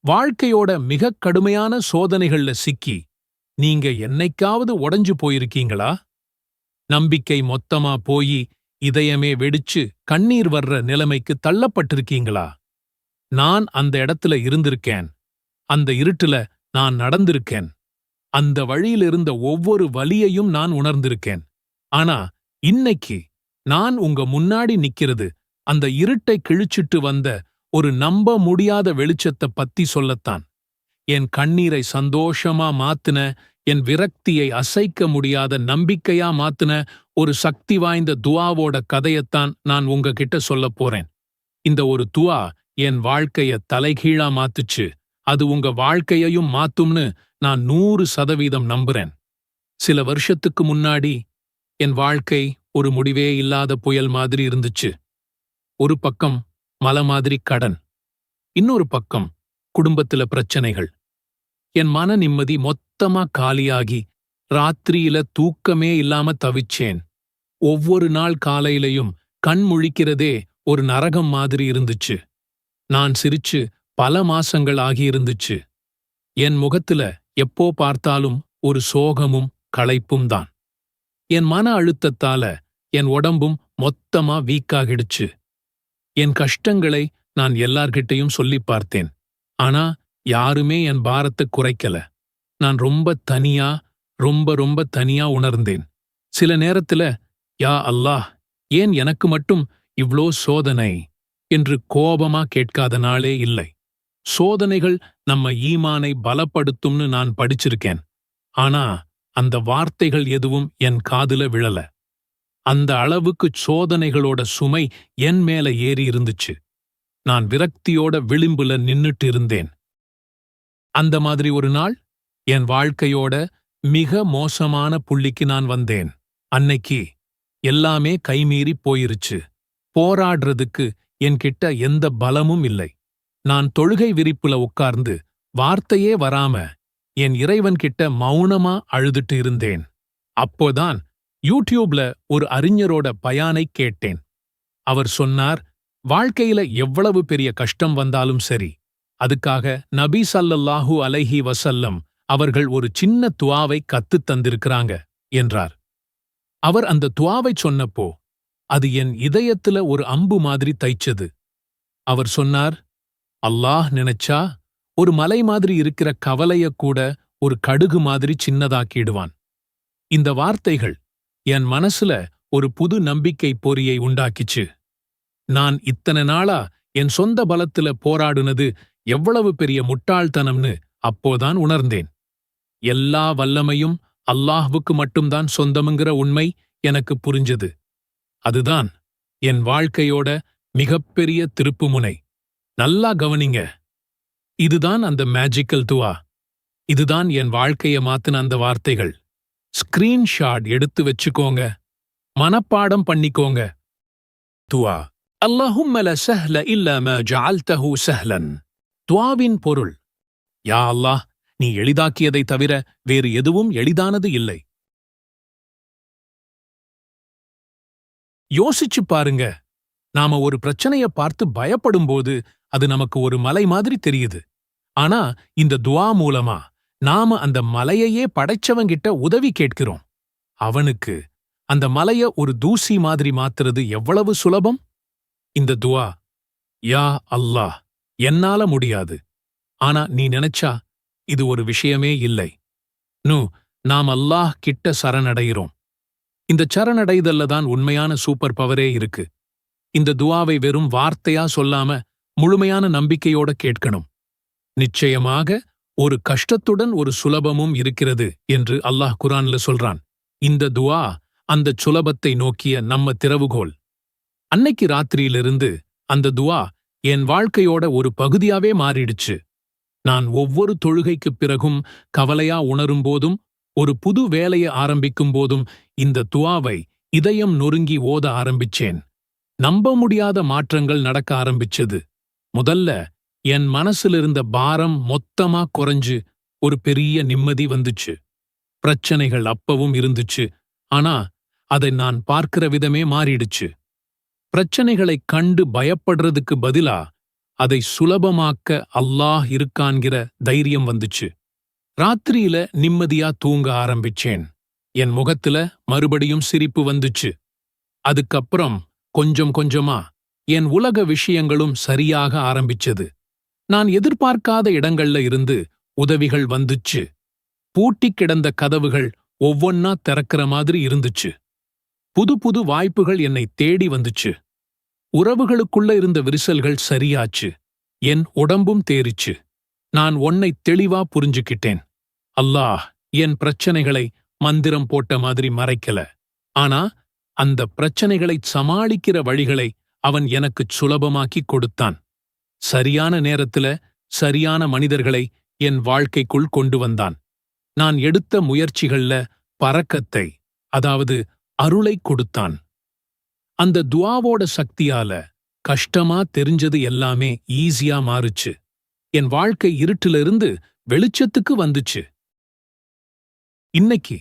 வாழ்க்கையோட மிகக் கடுமையான சோதனைகள்ல சிக்கி நீங்க என்னைக்காவது உடைஞ்சு போயிருக்கீங்களா? நம்பிக்கை மொத்தமா போயி இதயமே வெடிச்சு கண்ணீர் வர்ற நிலைமைக்கு தள்ளப்பட்டிருக்கீங்களா? நான் அந்த இடத்துல இருந்திருக்கேன். அந்த இருட்டுல நான் நடந்திருக்கேன். அந்த வழியிலிருந்த ஒவ்வொரு வலியையும் நான் உணர்ந்திருக்கேன். ஆனா இன்னைக்கு நான் உங்க முன்னாடி நிக்கிறது அந்த இருட்டை கிழிச்சிட்டு வந்த ஒரு நம்ப முடியாத வெளிச்சத்தை பத்தி சொல்லத்தான். என் கண்ணீரை சந்தோஷமா மாத்துன, என் விரக்தியை அசைக்க முடியாத நம்பிக்கையா மாத்துன ஒரு சக்தி வாய்ந்த துஆவோட கதையத்தான் நான் உங்ககிட்ட சொல்லப் போறேன். இந்த ஒரு துஆ என் வாழ்க்கைய தலைகீழா மாத்துச்சு. அது உங்க வாழ்க்கையையும் மாத்தும்னு நான் 100% நம்புறேன். சில வருஷத்துக்கு முன்னாடி என் வாழ்க்கை ஒரு முடிவே இல்லாத புயல் மாதிரி இருந்துச்சு. ஒரு பக்கம் மலை மாதிரி கடன், இன்னொரு பக்கம் குடும்பத்துல பிரச்சனைகள். என் மன நிம்மதி மொத்தமா காலியாகி ராத்திரியில தூக்கமே இல்லாம தவிச்சேன். ஒவ்வொரு நாள் காலையிலையும் கண் முழிக்கிறதே ஒரு நரகம் மாதிரி இருந்துச்சு. நான் சிரிச்சு பல மாசங்கள் ஆகியிருந்துச்சு. என் முகத்துல எப்போ பார்த்தாலும் ஒரு சோகமும் களைப்பும் தான். என் மன அழுத்தத்தால என் உடம்பும் மொத்தமா வீக்காகிடுச்சு. என் கஷ்டங்களை நான் எல்லார்கிட்டையும் சொல்லிப் பார்த்தேன். ஆனா யாருமே என் பாரத்தை குறைக்கல. நான் ரொம்ப தனியா, ரொம்ப தனியா உணர்ந்தேன். சில நேரத்துல யா அல்லாஹ், ஏன் எனக்கு மட்டும் இவ்ளோ சோதனை என்று கோபமா கேட்காத நாளே இல்லை. சோதனைகள் நம்ம ஈமானை பலப்படுத்தும்னு நான் படிச்சிருக்கேன். ஆனா அந்த வார்த்தைகள் எதுவும் என் காதுல விழல. அந்த அளவுக்கு சோதனைகளோட சுமை என் மேல ஏறி இருந்துச்சு. நான் விரக்தியோட விளிம்புல நின்னுட்டு இருந்தேன். அந்த மாதிரி ஒரு நாள் என் வாழ்க்கையோட மிக மோசமான புள்ளிக்கு நான் வந்தேன். அன்னைக்கு எல்லாமே கைமீறி போயிருச்சு. போராடுறதுக்கு என்கிட்ட எந்த பலமும் இல்லை. நான் தொழுகை விரிப்புல உட்கார்ந்து வார்த்தையே வராம என் இறைவன்கிட்ட மௌனமா அழுதுட்டு இருந்தேன். அப்போதான் யூடியூப்ல ஒரு அறிஞரோட பயானை கேட்டேன். அவர் சொன்னார், வாழ்க்கையில எவ்வளவு பெரிய கஷ்டம் வந்தாலும் சரி, அதுக்காக நபி ஸல்லல்லாஹு அலைஹி வஸல்லம் அவர்கள் ஒரு சின்ன துஆவை கத்துத் தந்திருக்கிறாங்க என்றார். அவர் அந்த துஆவை சொன்னப்போ அது என் இதயத்துல ஒரு அம்பு மாதிரி தைச்சது. அவர் சொன்னார், அல்லாஹ் நினைச்சா ஒரு மலை மாதிரி இருக்கிற கவலைய கூட ஒரு கடுகு மாதிரி சின்னதாக்கிடுவான். இந்த வார்த்தைகள் என் மனசுல ஒரு புது நம்பிக்கை பொறியை உண்டாக்கிச்சு. நான் இத்தனை நாளா என் சொந்த பலத்துல போராடுனது எவ்வளவு பெரிய முட்டாள்தனம்னு அப்போதான் உணர்ந்தேன். எல்லா வல்லமையும் அல்லாஹ்வுக்கு மட்டும்தான் சொந்தம்ங்கிற உண்மை எனக்கு புரிஞ்சது. அதுதான் என் வாழ்க்கையோட மிகப்பெரிய திருப்புமுனை. நல்லா கவனிங்க. இதுதான் அந்த மேஜிக்கல் துஆ. இதுதான் என் வாழ்க்கைய மாத்தின அந்த வார்த்தைகள். ஸ்கிரீன்ஷாட் எடுத்து வச்சுக்கோங்க, மனப்பாடம் பண்ணிக்கோங்க. துஆ. அல்லாஹும்ம லா ஸஹ்ல இல்லா மா ஜஅல்தஹு ஸஹ்லன். துஆவின் பொருள், யா அல்லாஹ், நீ எளிதாக்கியதை தவிர வேறு எதுவும் எளிதானது இல்லை. யோசிச்சு பாருங்க. நாம ஒரு பிரச்சனைய பார்த்து பயப்படும்போது அது நமக்கு ஒரு மலை மாதிரி தெரியுது. ஆனா இந்த துஆ மூலமா நாம அந்த மலையையே படைச்சவங்கிட்ட உதவி கேட்கிறோம். அவனுக்கு அந்த மலைய ஒரு தூசி மாதிரி மாத்துறது எவ்வளவு சுலபம்? இந்த துஆ, யா அல்லாஹ், என்னால முடியாது, ஆனா நீ நினைச்சா இது ஒரு விஷயமே இல்லை. நாம் அல்லாஹ் கிட்ட சரணடைகிறோம். இந்த சரணடைதல்ல தான் உண்மையான சூப்பர் பவரே இருக்கு. இந்த துஆவை வெறும் வார்த்தையா சொல்லாம முழுமையான நம்பிக்கையோட கேட்கணும். நிச்சயமாக ஒரு கஷ்டத்துடன் ஒரு சுலபமும் இருக்கிறது என்று அல்லாஹ் குர்ஆன்ல சொல்றான். இந்த துஆ அந்த சுலபத்தை நோக்கிய நம்ம திறவுகோல். அன்னைக்கு ராத்திரியிலிருந்து அந்த துஆ என் வாழ்க்கையோட ஒரு பகுதியாவே மாறிடுச்சு. நான் ஒவ்வொரு தொழுகைக்குப் பிறகும் கவலையா உணரும் போதும், ஒரு புது வேலையை ஆரம்பிக்கும் போதும் இந்த துஆவை இதயம் நொறுங்கி ஓத ஆரம்பிச்சேன். நம்ப முடியாத மாற்றங்கள் நடக்க ஆரம்பிச்சது. முதல்ல என் மனசிலிருந்த பாரம் மொத்தமா குறைஞ்சு ஒரு பெரிய நிம்மதி வந்துச்சு. பிரச்சனைகள் அப்பவும் இருந்துச்சு, ஆனா அதை நான் பார்க்கிற விதமே மாறிடுச்சு. பிரச்சனைகளைக் கண்டு பயப்படுறதுக்கு பதிலா அதை சுலபமாக்க அல்லாஹ் இருக்கான்கிற தைரியம் வந்துச்சு. ராத்திரியில நிம்மதியா தூங்க ஆரம்பிச்சேன். என் முகத்துல மறுபடியும் சிரிப்பு வந்துச்சு. அதுக்கப்புறம் கொஞ்சம் கொஞ்சமா என் உலக விஷயங்களும் சரியாக ஆரம்பிச்சது. நான் எதிர்பார்க்காத இடங்கள்ல இருந்து உதவிகள் வந்துச்சு. பூட்டிக் கிடந்த கதவுகள் ஒவ்வொன்னா திறக்கிற மாதிரி இருந்துச்சு. புது புது வாய்ப்புகள் என்னை தேடி வந்துச்சு. உறவுகளுக்குள்ள இருந்த விரிசல்கள் சரியாச்சு. என் உடம்பும் தேறிச்சு. நான் ஒன்னை தெளிவா புரிஞ்சுக்கிட்டேன். அல்லாஹ் என் பிரச்சனைகளை மந்திரம் போட்ட மாதிரி மறைக்கல. ஆனா அந்த பிரச்சனைகளைச் சமாளிக்கிற வழிகளை அவன் எனக்குச் சுலபமாக்கிக் கொடுத்தான். சரியான நேரத்துல சரியான மனிதர்களை என் வாழ்க்கைக்குள் கொண்டு வந்தான். நான் எடுத்த முயற்சிகள்ல பரக்கத்தை, அதாவது அருளைக் கொடுத்தான். அந்த துஆவோட சக்தியால கஷ்டமா தெரிஞ்சது எல்லாமே ஈஸியா மாறுச்சு. என் வாழ்க்கை இருட்டிலிருந்து வெளிச்சத்துக்கு வந்துச்சு. இன்னைக்கு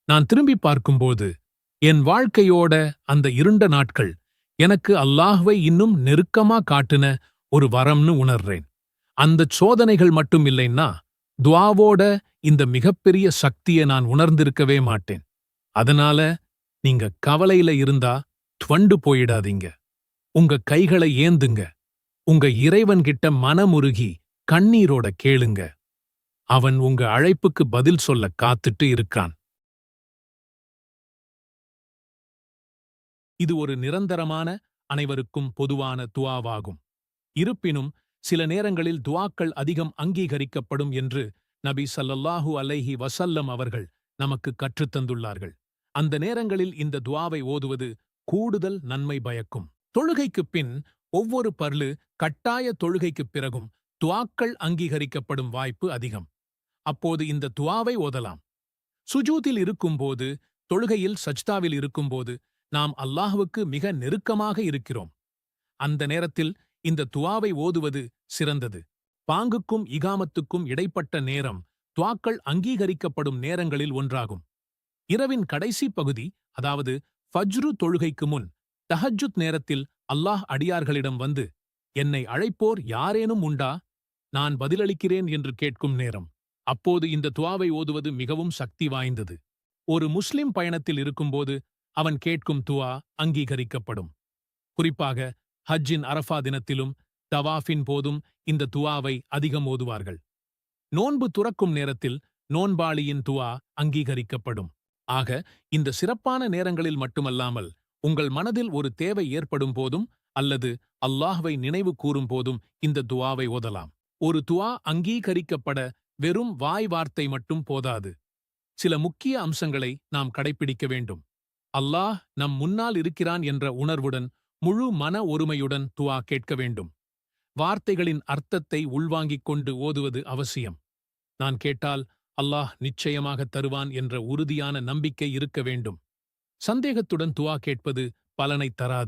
நான் திரும்பி பார்க்கும்போது என் வாழ்க்கையோட அந்த இருண்ட நாட்கள் எனக்கு அல்லாஹ்வை இன்னும் நெருக்கமா காட்டுன ஒரு வரம்னு உணர்றேன். அந்தச் சோதனைகள் மட்டும் இல்லைன்னா துஆவோட இந்த மிகப்பெரிய சக்தியை நான் உணர்ந்திருக்கவே மாட்டேன். அதனால நீங்க கவலையில இருந்தா துவண்டு போயிடாதீங்க. உங்க கைகளை ஏந்துங்க. உங்க இறைவன்கிட்ட மனமுருகி கண்ணீரோட கேளுங்க. அவன் உங்க அழைப்புக்கு பதில் சொல்ல காத்துட்டு இருக்கான். இது ஒரு நிரந்தரமான, அனைவருக்கும் பொதுவான துஆவாகும். இருப்பினும் சில நேரங்களில் துஆக்கள் அதிகம் அங்கீகரிக்கப்படும் என்று நபி ஸல்லல்லாஹு அலைஹி வஸல்லம் அவர்கள் நமக்கு கற்றுத்தந்துள்ளார்கள். அந்த நேரங்களில் இந்த துஆவை ஓதுவது கூடுதல் நன்மை பயக்கும். தொழுகைக்குப் பின் ஒவ்வொரு பர்லு கட்டாய தொழுகைக்குப் பிறகும் துஆக்கள் அங்கீகரிக்கப்படும் வாய்ப்பு அதிகம். அப்போது இந்த துஆவை ஓதலாம். சுஜூதில் இருக்கும்போது, தொழுகையில் சஜ்தாவில் இருக்கும்போது நாம் அல்லாஹ்வுக்கு மிக நெருக்கமாக இருக்கிறோம். அந்த நேரத்தில் இந்த துஆவை ஓதுவது சிறந்தது. பாங்குக்கும் இகாமத்துக்கும் இடைப்பட்ட நேரம் துஆக்கள் அங்கீகரிக்கப்படும் நேரங்களில் ஒன்றாகும். இரவின் கடைசி பகுதி, அதாவது ஃபஜ்ரு தொழுகைக்கு முன் தஹஜ்ஜுத் நேரத்தில் அல்லாஹ் அடியார்களிடம் வந்து, என்னை அழைப்போர் யாரேனும் உண்டா, நான் பதிலளிக்கிறேன் என்று கேட்கும் நேரம். அப்போது இந்த துஆவை ஓதுவது மிகவும் சக்தி வாய்ந்தது. ஒரு முஸ்லிம் பயணத்தில் இருக்கும்போது அவன் கேட்கும் துஆ அங்கீகரிக்கப்படும். குறிப்பாக ஹஜ்ஜின் அரஃபா தினத்திலும் தவாஃபின் போதும் இந்த துஆவை அதிகம் ஓதுவார்கள். நோன்பு துறக்கும் நேரத்தில் நோன்பாளியின் துஆ அங்கீகரிக்கப்படும். ஆக இந்த சிறப்பான நேரங்களில் மட்டுமல்லாமல் உங்கள் மனதில் ஒரு தேவை ஏற்படும் போதும் அல்லது அல்லாஹ்வை நினைவு கூறும் போதும் இந்த துஆவை ஓதலாம். ஒரு துஆ அங்கீகரிக்கப்பட வெறும் வாய் வார்த்தை மட்டும் போதாது. சில முக்கிய அம்சங்களை நாம் கடைப்பிடிக்க வேண்டும். அல்லாஹ் நம் முன்னால் இருக்கிறான் என்ற உணர்வுடன் முழு மன ஒருமையுடன் துஆ கேட்க வேண்டும். வார்த்தைகளின் அர்த்தத்தை உள்வாங்கிக் கொண்டு ஓதுவது அவசியம். நான் கேட்டால் அல்லாஹ் நிச்சயமாக தருவான் என்ற உறுதியான நம்பிக்கை இருக்க வேண்டும். சந்தேகத்துடன் துஆ கேட்பது பலனைத் தராது.